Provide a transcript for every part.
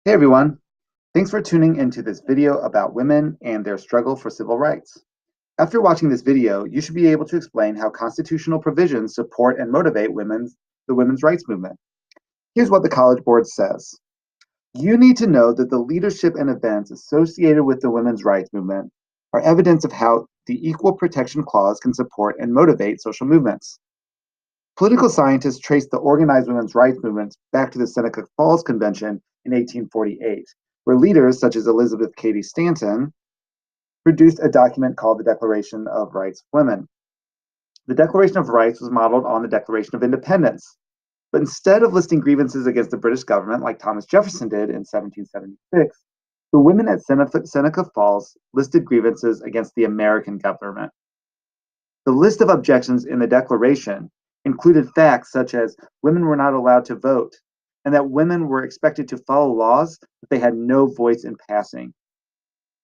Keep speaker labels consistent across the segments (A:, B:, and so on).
A: Hey everyone, thanks for tuning into this video about women and their struggle for civil rights. After watching this video, you should be able to explain how constitutional provisions support and motivate the women's rights movement. Here's what the College Board says. You need to know that the leadership and events associated with the women's rights movement are evidence of how the Equal Protection Clause can support and motivate social movements. Political scientists trace the organized women's rights movements back to the Seneca Falls Convention in 1848, where leaders such as Elizabeth Cady Stanton produced a document called the Declaration of Rights of Women. The Declaration of Rights was modeled on the Declaration of Independence, but instead of listing grievances against the British government like Thomas Jefferson did in 1776, the women at Seneca Falls listed grievances against the American government. The list of objections in the Declaration included facts such as women were not allowed to vote and that women were expected to follow laws that they had no voice in passing.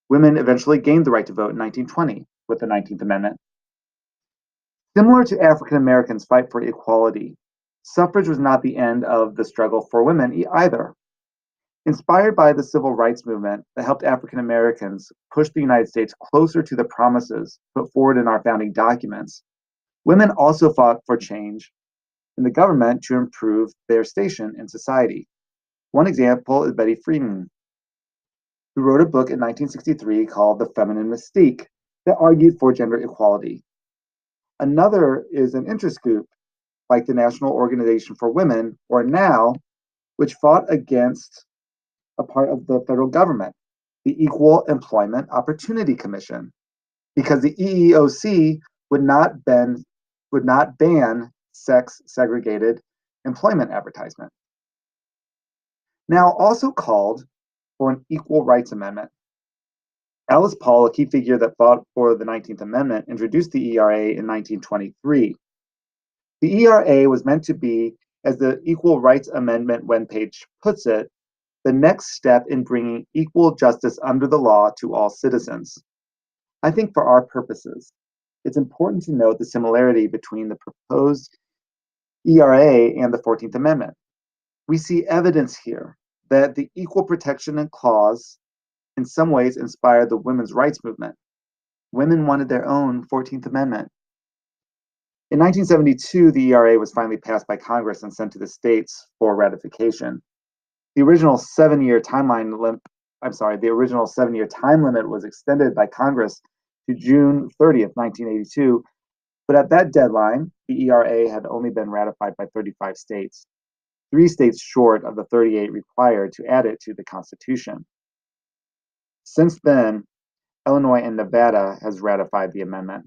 A: Women eventually gained the right to vote in 1920 with the 19th Amendment. Similar to African Americans' fight for equality, suffrage was not the end of the struggle for women either. Inspired by the civil rights movement that helped African Americans push the United States closer to the promises put forward in our founding documents, women also fought for change in the government to improve their station in society. One example is Betty Friedan, who wrote a book in 1963 called The Feminine Mystique that argued for gender equality. Another is an interest group like the National Organization for Women, or NOW, which fought against a part of the federal government, the Equal Employment Opportunity Commission, because the EEOC would not ban sex-segregated employment advertisement. Now also called for an Equal Rights Amendment. Alice Paul, a key figure that fought for the 19th Amendment, introduced the ERA in 1923. The ERA was meant to be, as the Equal Rights Amendment webpage puts it, the next step in bringing equal justice under the law to all citizens. I think for our purposes, it's important to note the similarity between the proposed ERA and the 14th Amendment. We see evidence here that the Equal Protection Clause in some ways inspired the women's rights movement. Women wanted their own 14th Amendment. In 1972, the ERA was finally passed by Congress and sent to the states for ratification. The original 7-year time limit was extended by Congress to June 30th, 1982, but at that deadline, the ERA had only been ratified by 35 states, 3 states short of the 38 required to add it to the Constitution. Since then, Illinois and Nevada has ratified the amendment.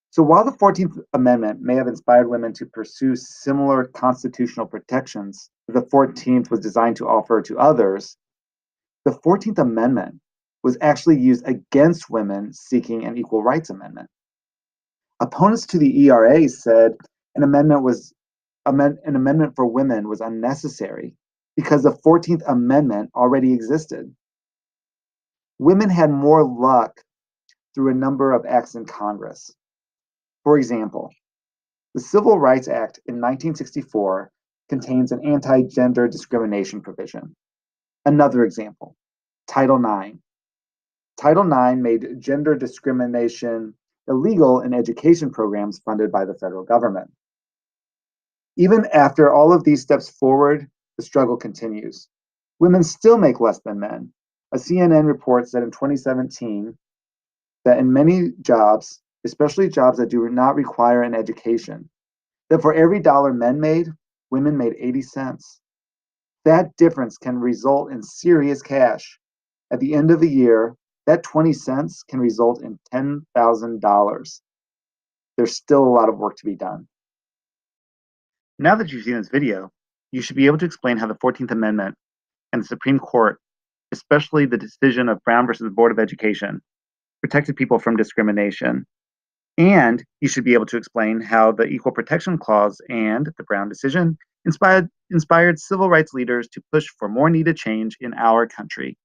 A: So while the 14th Amendment may have inspired women to pursue similar constitutional protections that the 14th was designed to offer to others, the 14th Amendment was actually used against women seeking an equal rights amendment. Opponents to the ERA said an amendment for women was unnecessary because the 14th Amendment already existed. Women had more luck through a number of acts in Congress. For example, the Civil Rights Act in 1964 contains an anti-gender discrimination provision. Another example, Title IX. Title IX made gender discrimination illegal in education programs funded by the federal government. Even after all of these steps forward, the struggle continues. Women still make less than men. A CNN report said in 2017 that in many jobs, especially jobs that do not require an education, that for every dollar men made, women made 80 cents. That difference can result in serious cash. At the end of the year, that 20 cents can result in $10,000. There's still a lot of work to be done. Now that you've seen this video, you should be able to explain how the 14th Amendment and the Supreme Court, especially the decision of Brown versus Board of Education, protected people from discrimination. And you should be able to explain how the Equal Protection Clause and the Brown decision inspired civil rights leaders to push for more needed change in our country.